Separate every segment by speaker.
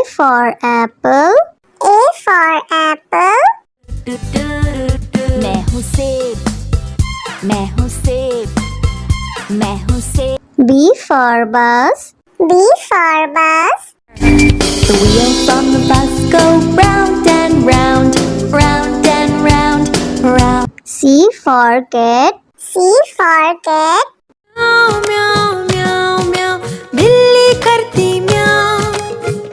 Speaker 1: for apple. A for apple.
Speaker 2: मैं हूँ सेब, मैं हूँ सेब, मैं हूँ सेब।
Speaker 1: B for bus. B for bus.
Speaker 2: The wheels on the bus go round and round, round and round, round.
Speaker 1: C for cat. C for cat.
Speaker 2: म्याऊ म्याऊ म्याऊ म्याऊ, बिल्ली करती म्याऊ,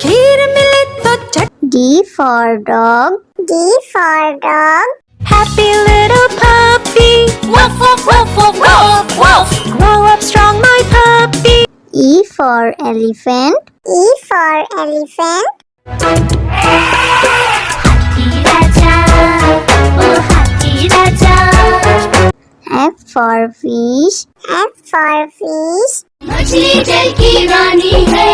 Speaker 2: खीर मिले तो चट।
Speaker 1: D for dog. D for dog.
Speaker 2: Happy little puppy, woof woof woof woof woof woof. Grow up strong, my puppy.
Speaker 1: E for elephant. E for elephant.
Speaker 2: हाथी राजा, ओ हाथी राजा।
Speaker 1: F for fish. F for fish.
Speaker 2: मछली जल की रानी है,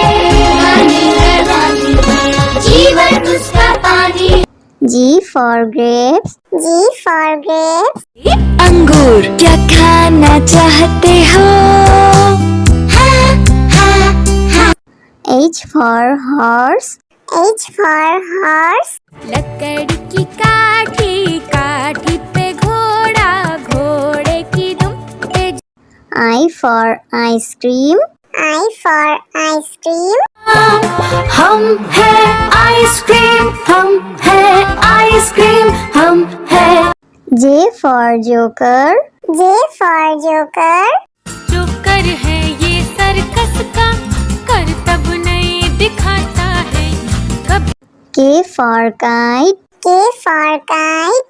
Speaker 2: रानी है, रानी है, जीवन उसका पानी।
Speaker 1: G for grapes. G for grapes.
Speaker 2: अंगूर क्या खाना चाहते हो?
Speaker 1: H for horse. H for horse.
Speaker 2: लकड़ी की काठी, काठी पे घोड़ा, घोड़े की दुम पे।
Speaker 1: I for ice cream. I for ice cream.
Speaker 2: हम है आइसक्रीम, हम है आइसक्रीम, हम है।
Speaker 1: J for joker. J for joker.
Speaker 2: Joker है ये सर्कस का, करतब नहीं दिखाता है कब।
Speaker 1: K for kite. K for kite.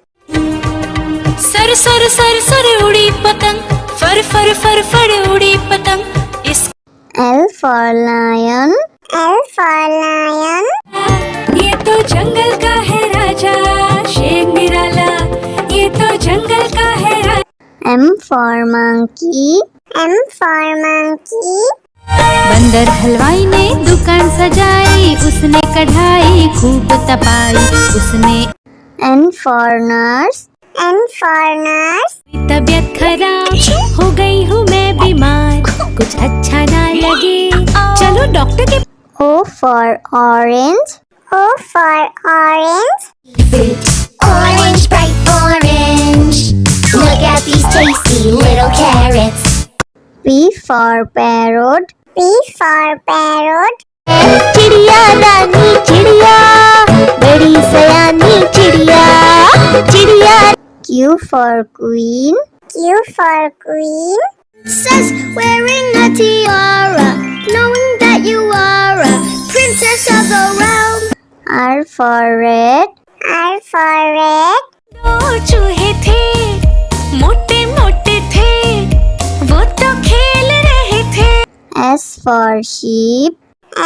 Speaker 2: Sir sir sir sir उड़ी पतंग, फर फर फर फर उड़ी पतंग। इस
Speaker 1: L for lion. L for lion.
Speaker 2: ये तो जंगल का है राजा, शेर निराला, ये तो जंगल का है राजा।
Speaker 1: M for monkey. M for monkey.
Speaker 2: बंदर हलवाई ने दुकान सजाई, उसने कढ़ाई खूब तपाई, उसने।
Speaker 1: N for nurse. N for nurse.
Speaker 2: तबीयत खराब हो गई हूँ मैं बीमार, कुछ अच्छा ना लगे, चलो डॉक्टर के।
Speaker 1: O for orange. O for orange.
Speaker 3: Orange, bright orange. Look at these tasty little carrots.
Speaker 1: P for parrot. P for parrot.
Speaker 3: चिड़िया रानी चिड़िया, बड़ी सयानी चिड़िया, चिड़िया।
Speaker 1: Q for queen. Q for queen.
Speaker 3: Says wearing a tiara, knowing that you are a princess of the realm.
Speaker 1: R for red. R for red.
Speaker 2: दो चूहे थे, मोटे मोटे थे, वो तो खेल रहे थे।
Speaker 1: S for sheep.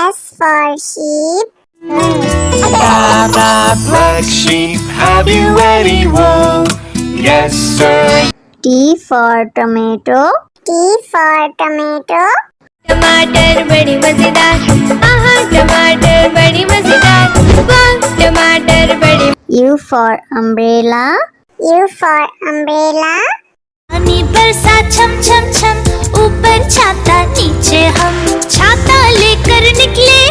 Speaker 1: S for sheep.
Speaker 4: Baa, black sheep, have you any wool? Yes, sir.
Speaker 1: T for tomato. T for tomato.
Speaker 2: टमाटर बड़ी मजेदार, आहा टमाटर बड़ी मजेदार, वाह टमाटर बड़ी।
Speaker 1: U for umbrella. U for umbrella.
Speaker 2: पानी बरसा छम छम छम, ऊपर छाता नीचे हम, छाता लेकर निकले।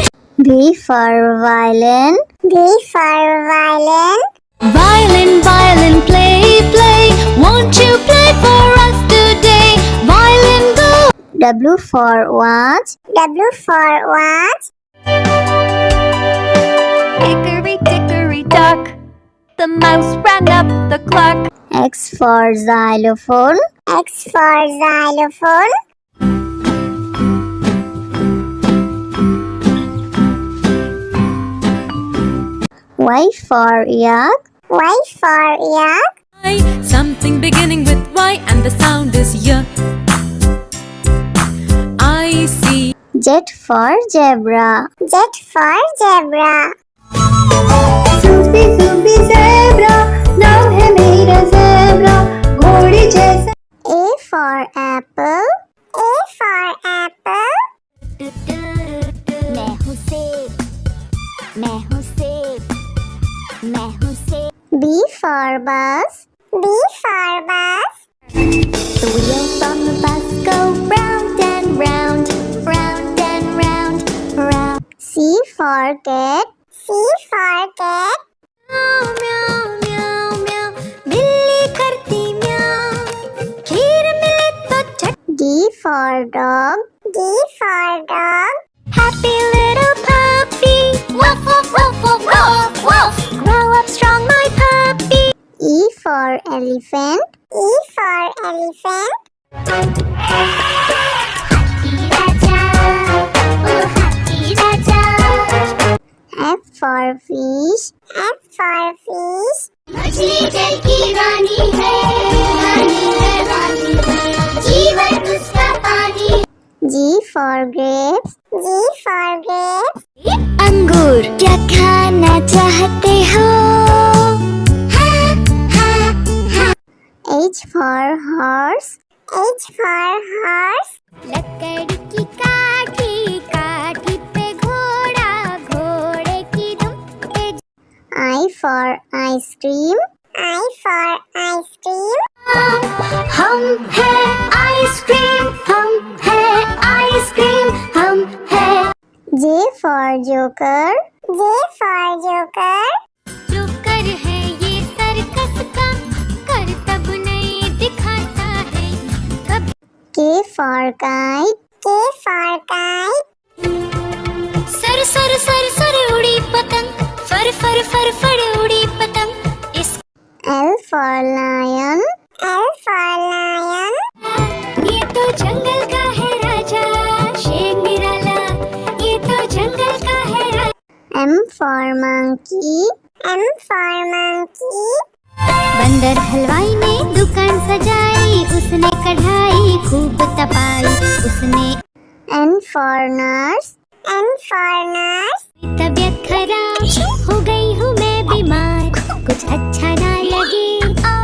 Speaker 1: V for violin. V for violin.
Speaker 2: Violin, violin, play, play, won't you play for us today? Violin, go.
Speaker 1: W for watch. W for watch.
Speaker 2: Hickory dickory dock, the mouse ran up the clock.
Speaker 1: X for xylophone. X for xylophone. Y for yak. Y for yak.
Speaker 2: Something beginning with Y and the sound is Y. I see.
Speaker 1: Z for zebra. Z for zebra. Sufi Sufi zebra, नाम है मेरा zebra, घोड़े जैसा। A for apple. A for apple.
Speaker 3: मैं हूँ सेब, मैं हूँ सेब, मैं हूँ सेब।
Speaker 1: B for bus. B for bus.
Speaker 3: The wheels on the bus go round and round, round and round, round.
Speaker 1: C for cat. C for cat.
Speaker 3: म्याऊ म्याऊ म्याऊ म्याऊ बिल्ली करती म्याऊ खीर मिले तो चट
Speaker 1: D for dog. D for dog.
Speaker 3: Happy little puppy woof woof woof woof woof woof grow up strong my puppy
Speaker 1: E for elephant. E for elephant. F for fish. F for fish.
Speaker 3: मछली जल की रानी है रानी है रानी है जीवन उसका पानी
Speaker 1: G for grapes. G for grapes.
Speaker 3: अंगूर क्या खाना चाहते हो
Speaker 1: H for horse. H for horse.
Speaker 3: लकड़ी की काठी काठी पे घोड़ा घोड़े की दुम पे
Speaker 1: I for ice cream. I for ice cream.
Speaker 3: हम है आइसक्रीम हम है आइसक्रीम हम है
Speaker 1: J for joker. J for joker.
Speaker 3: Joker है ये सर्कस का करतब नहीं दिखाता है कभी
Speaker 1: K for kite. K for kite.
Speaker 3: Sir sir sir sir उड़ी पतंग फर फर फर फर उड़ी पतंग इस
Speaker 1: L for lion. L for lion.
Speaker 3: ये तो जंगल का है राजा शेर निराला ये तो जंगल का है राजा
Speaker 1: M for monkey. M for monkey.
Speaker 3: बंदर हलवाई ने दुकान सजाई उसने कढ़ाई खूब तपाई उसने
Speaker 1: N for nurse. N for nurse.
Speaker 3: तबीयत खराब हो गई हूँ मैं बीमार कुछ अच्छा ना लगे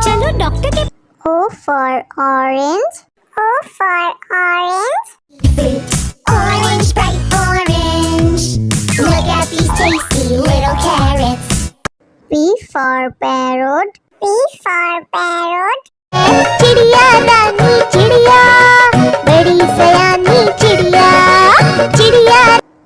Speaker 3: चलो डॉक्टर के
Speaker 1: O for orange. O for orange.
Speaker 3: Orange, bright orange. Look at these tasty little carrots.
Speaker 1: P for parrot. P for parrot.
Speaker 3: चिड़िया रानी चिड़िया बड़ी सयानी चिड़िया चिड़िया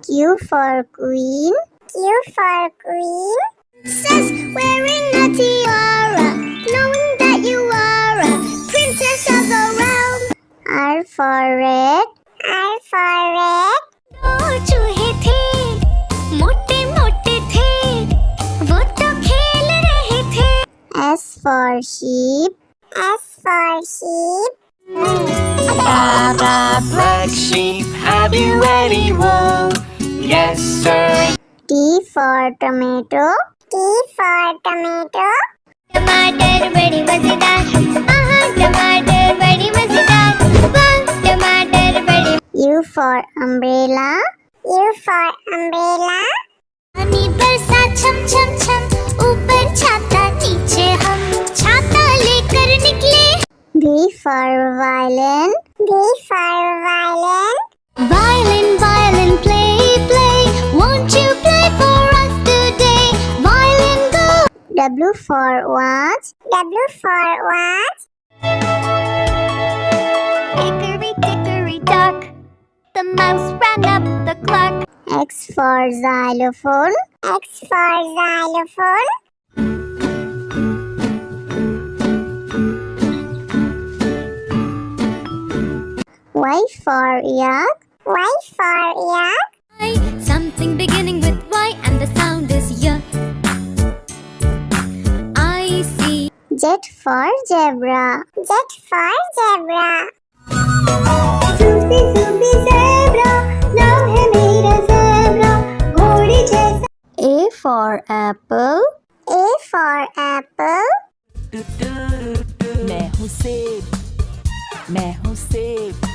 Speaker 1: Q for queen. Q for queen.
Speaker 3: Princess wearing a tiara, knowing that you are a princess of the realm.
Speaker 1: R for red. R for red.
Speaker 3: दो चूहे थे, मोटे मोटे थे, वो तो खेल रहे थे.
Speaker 1: S for sheep. S for sheep.
Speaker 4: Baa baa, black sheep, have you any wool? Yes, sir.
Speaker 1: T for tomato. T for tomato.
Speaker 3: टमाटर बड़ी मजेदार, आहा टमाटर बड़ी मजेदार, वाह टमाटर बड़ी.
Speaker 1: U for umbrella. U for umbrella.
Speaker 3: पानी बरसा छम छम छम, ऊपर छाता नीचे हम, छाता लेकर निकले.
Speaker 1: V for violin. V for violin.
Speaker 3: Violin, violin, play, play. Won't you play for us today? Violin, go.
Speaker 1: W for watch. W for watch.
Speaker 3: Hickory dickory dock. The mouse ran up the clock.
Speaker 1: X for xylophone. X for xylophone. Y for yak. Y for yak.
Speaker 3: Something beginning with Y and the sound is Y. I see.
Speaker 1: Z for zebra. Z for zebra. Zoopy zoopy zebra, नाम है मेरा zebra, घोड़े जैसा. A for apple. A for apple.
Speaker 5: मैं हूँ सेब मैं हूँ सेब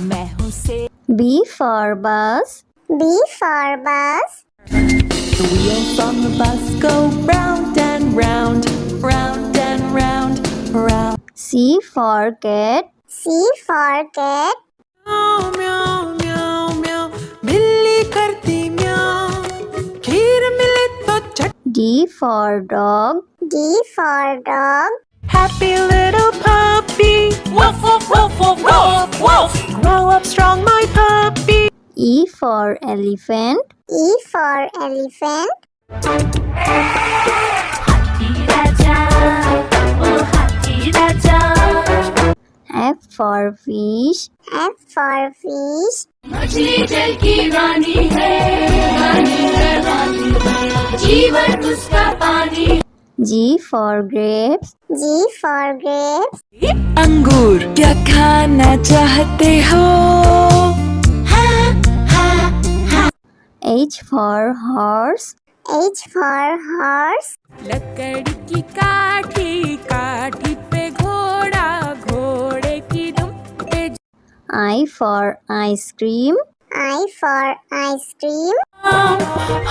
Speaker 5: मैं हूँ सेब
Speaker 1: B for bus. B for bus.
Speaker 5: The wheels on the bus go round and round round and round round
Speaker 1: C for cat. C for cat.
Speaker 5: म्याऊ म्याऊ म्याऊ म्याऊ बिल्ली करती म्याऊ खीर मिले तो चट
Speaker 1: D for dog. D for dog.
Speaker 5: Happy little puppy woof woof woof woof woof woof grow up strong my puppy
Speaker 1: E for elephant. E for elephant.
Speaker 2: हाथी राजा ओ हाथी राजा
Speaker 1: F for fish. F for fish.
Speaker 2: मछली जल की रानी है रानी जीवन उसका पानी
Speaker 1: G for grapes. G for grapes.
Speaker 5: अंगूर क्या खाना चाहते हो?
Speaker 1: H for horse. H for horse.
Speaker 5: लकड़ी की काठी काठी पे घोड़ा घोड़े की दुम पे
Speaker 1: I for ice cream. I for ice cream.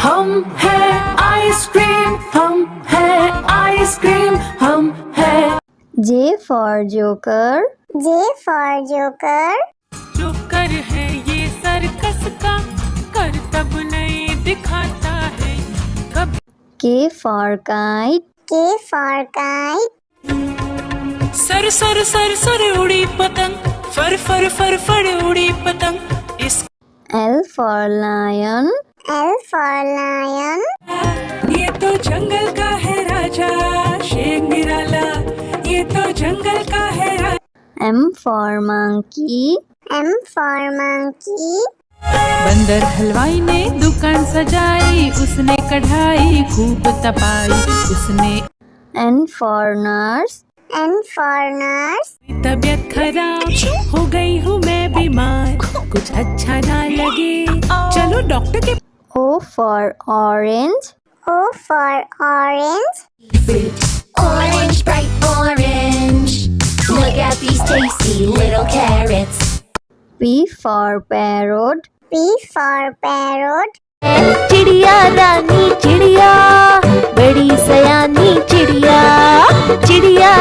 Speaker 5: हम है आइसक्रीम हम है आइसक्रीम हम है
Speaker 1: J for joker. J for joker.
Speaker 5: Joker है ये सर्कस का करतब नहीं दिखाता है कभी
Speaker 1: K for kite. K for kite.
Speaker 5: Sir sir sir sir उड़ी पतंग फर फर फर फर उड़ी पतंग इस
Speaker 1: L for lion. L for lion.
Speaker 5: ये तो जंगल का है राजा शेर निराला ये तो जंगल का है राजा
Speaker 1: M for monkey. M for monkey.
Speaker 5: बंदर हलवाई ने दुकान सजाई उसने कढ़ाई खूब तपाई उसने
Speaker 1: N for nurse. N for nurse.
Speaker 5: तबीयत खराब हो गई हूँ मैं बीमार कुछ अच्छा ना लगे चलो डॉक्टर के
Speaker 1: O for orange. O for orange.
Speaker 2: Orange, bright orange. Look at these tasty little carrots.
Speaker 1: P for parrot. P for parrot.
Speaker 2: चिड़िया रानी चिड़िया बड़ी सयानी चिड़िया चिड़िया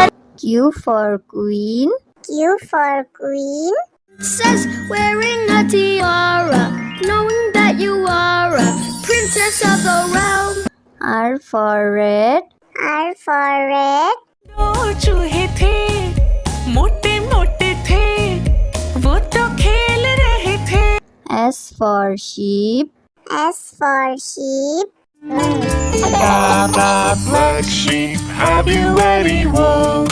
Speaker 1: Q for queen. Q for queen.
Speaker 3: Says wearing a tiara, knowing that you are a princess of the realm.
Speaker 1: R for red. R for red.
Speaker 5: दो चूहे थे मोटे मोटे थे वो तो खेल रहे थे
Speaker 1: S for sheep. S for sheep.
Speaker 4: Black sheep, have you any wool?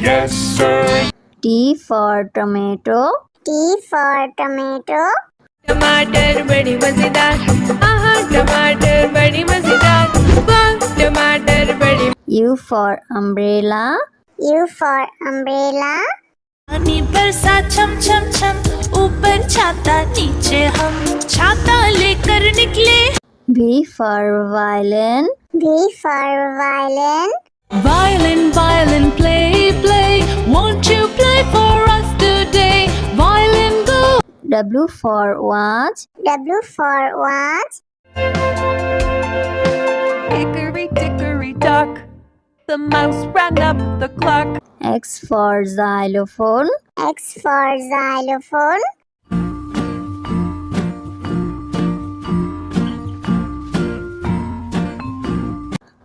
Speaker 4: Yes, sir.
Speaker 1: T for tomato. T for tomato.
Speaker 5: टमाटर बड़ी मजेदार आहा टमाटर बड़ी मजेदार वाह टमाटर बड़ी
Speaker 1: U for umbrella. U for umbrella.
Speaker 2: पानी बरसा छम छम छम ऊपर छाता नीचे हम छाता लेकर निकले
Speaker 1: V for violin. V for violin.
Speaker 5: Violin, violin, play, play. Won't you play for us today? Violin, go.
Speaker 1: W for watch. W for watch.
Speaker 5: Hickory dickory dock. The mouse ran up the clock.
Speaker 1: X for xylophone. X for xylophone.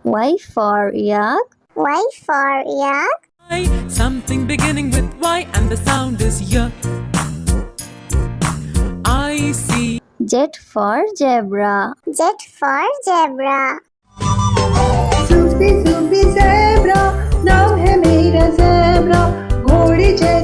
Speaker 1: Y for yak. Y for yak.
Speaker 5: Something beginning with Y and the sound is Y. I see.
Speaker 1: Z for zebra. Z for zebra.
Speaker 6: Sufi Sufi zebra नाम है मेरा zebra घोड़ी जैसा